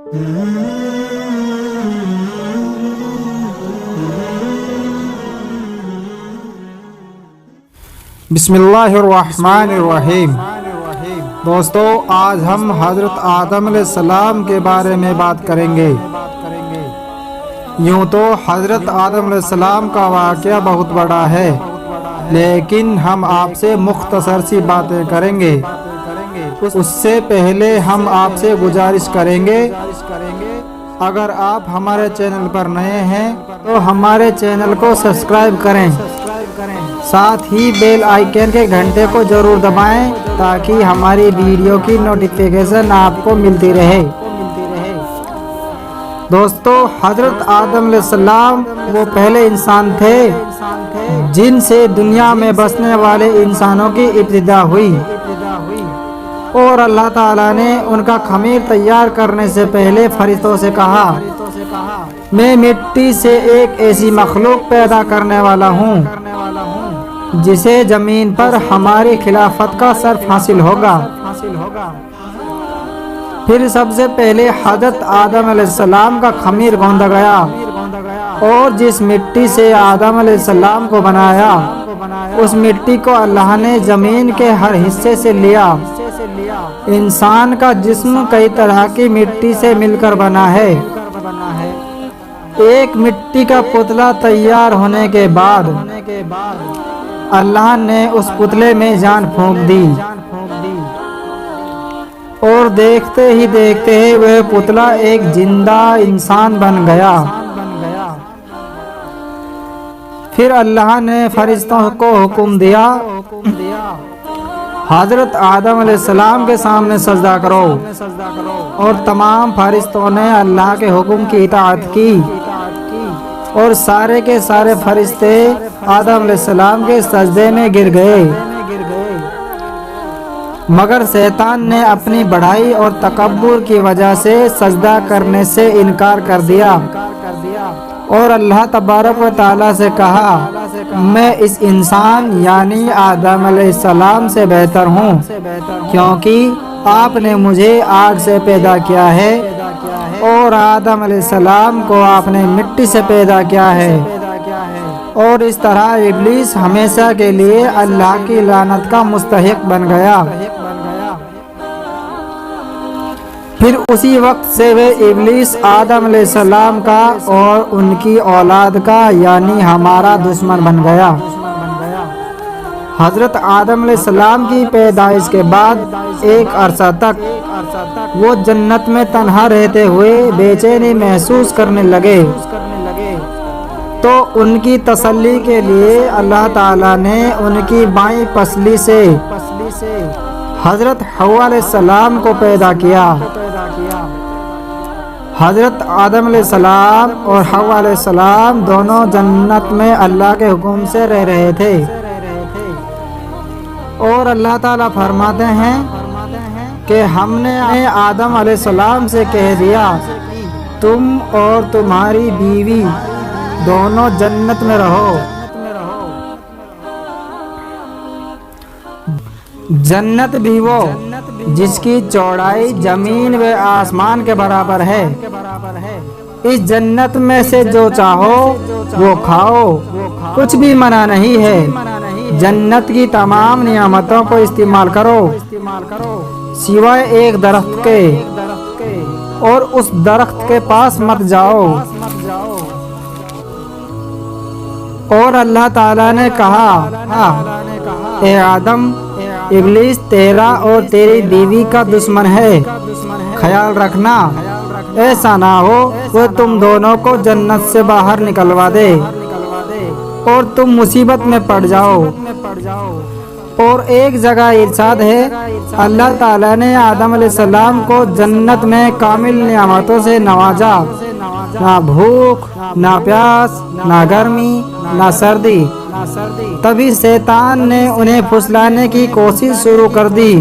بسم اللہ الرحمن الرحیم۔ دوستو، آج ہم حضرت آدم علیہ السلام کے بارے میں بات کریں گے۔ یوں تو حضرت آدم علیہ السلام کا واقعہ بہت بڑا ہے، لیکن ہم آپ سے مختصر سی باتیں کریں گے۔ اس سے پہلے ہم آپ سے گزارش کریں گے، اگر آپ ہمارے چینل پر نئے ہیں تو ہمارے چینل کو سبسکرائب کریں، ساتھ ہی بیل آئیکن کے گھنٹے کو ضرور دبائیں تاکہ ہماری ویڈیو کی نوٹیفیکیشن آپ کو ملتی رہے۔ دوستو، حضرت آدم علیہ السلام وہ پہلے انسان تھے جن سے دنیا میں بسنے والے انسانوں کی ابتدا ہوئی، اور اللہ تعالیٰ نے ان کا خمیر تیار کرنے سے پہلے فرشتوں سے کہا، میں مٹی سے ایک ایسی مخلوق پیدا کرنے والا ہوں جسے زمین پر ہماری خلافت کا شرف حاصل ہوگا۔ پھر سب سے پہلے حضرت آدم علیہ السلام کا خمیر گوندا گیا، اور جس مٹی سے آدم علیہ السلام کو بنایا، اس مٹی کو اللہ نے زمین کے ہر حصے سے لیا۔ انسان کا جسم کئی طرح کی مٹی سے مل کر بنا ہے۔ ایک مٹی کا پتلا تیار ہونے کے بعد اللہ نے اس پتلے میں جان پھونک دی، اور دیکھتے ہی دیکھتے وہ پتلا ایک زندہ انسان بن گیا۔ پھر اللہ نے فرشتوں کو حکم دیا، حضرت آدم علیہ السلام کے سامنے سجدہ کرو، اور تمام فرشتوں نے اللہ کے حکم کی اطاعت کی، اور سارے کے سارے فرشتے آدم علیہ السلام کے سجدے میں گر گئے، مگر شیطان نے اپنی بڑائی اور تکبر کی وجہ سے سجدہ کرنے سے انکار کر دیا، اور اللہ تبارک و تعالیٰ سے کہا، میں اس انسان یعنی آدم علیہ السلام سے بہتر ہوں، کیونکہ آپ نے مجھے آگ سے پیدا کیا ہے، اور آدم علیہ السلام کو آپ نے مٹی سے پیدا کیا ہے۔ اور اس طرح ابلیس ہمیشہ کے لیے اللہ کی لعنت کا مستحق بن گیا۔ پھر اسی وقت سے وہ ابلیس آدم علیہ السلام کا اور ان کی اولاد کا یعنی ہمارا دشمن بن گیا۔ حضرت آدم علیہ السلام کی پیدائش کے بعد ایک عرصہ تک وہ جنت میں تنہا رہتے ہوئے بے چینی محسوس کرنے لگے، تو ان کی تسلی کے لیے اللہ تعالیٰ نے ان کی بائیں پسلی سے حضرت حوا علیہ السلام کو پیدا کیا۔ حضرت آدم علیہ السلام اور حوا علیہ السلام دونوں جنت میں اللہ کے حکم سے رہ رہے تھے، اور اللہ تعالیٰ فرماتے ہیں کہ ہم نے آدم علیہ السلام سے کہہ دیا، تم اور تمہاری بیوی دونوں جنت میں رہو۔ جنت بھی وہ جس کی چوڑائی زمین و آسمان کے برابر ہے۔ اس جنت میں سے جو چاہو وہ کھاؤ، کچھ بھی منع نہیں ہے۔ جنت کی تمام نعمتوں کو استعمال کرو، سوائے ایک درخت کے، اور اس درخت کے پاس مت جاؤ۔ اور اللہ تعالیٰ نے کہا، اے آدم، ابلیس تیرا اور تیری بیوی کا دشمن ہے، خیال رکھنا ایسا نہ ہو وہ تم دونوں کو جنت سے باہر نکلوا دے اور تم مصیبت میں پڑ جاؤ۔ اور ایک جگہ ارشاد ہے، اللہ تعالیٰ نے آدم علیہ السلام کو جنت میں کامل نعمتوں سے نوازا، نہ بھوک، نہ پیاس، نہ گرمی، نہ سردی۔ تبھی شیطان نے انہیں پھسلانے کی کوشش شروع کر دی،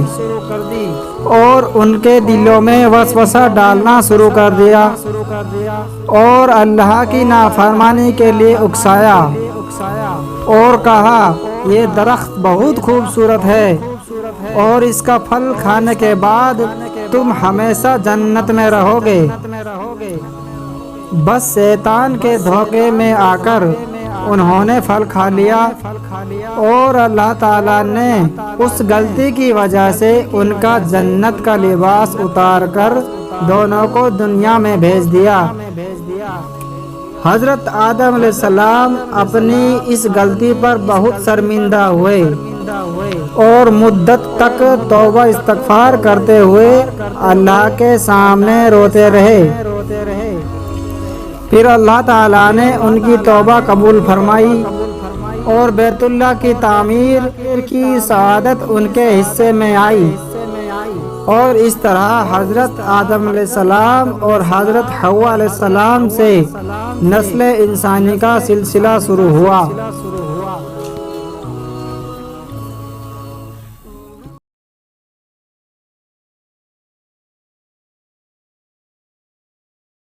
اور ان کے دلوں میں وسوسہ ڈالنا شروع کر دیا، اور اللہ کی نافرمانی کے لیے اکسایا، اور کہا، یہ درخت بہت خوبصورت ہے، اور اس کا پھل کھانے کے بعد تم ہمیشہ جنت میں رہو گے۔ بس شیطان کے دھوکے میں آ کر انہوں نے پھل کھا لیا اور اللہ تعالیٰ نے اس غلطی کی وجہ سے ان کا جنت کا لباس اتار کر دونوں کو دنیا میں بھیج دیا۔ حضرت آدم علیہ السلام اپنی اس غلطی پر بہت شرمندہ ہوئے اور مدت تک توبہ استغفار کرتے ہوئے اللہ کے سامنے روتے رہے۔ پھر اللہ تعالیٰ نے ان کی توبہ قبول فرمائی اور بیت اللہ کی تعمیر کی سعادت ان کے حصے میں آئی، اور اس طرح حضرت آدم علیہ السلام اور حضرت حوا علیہ السلام سے نسل انسانی کا سلسلہ شروع ہوا۔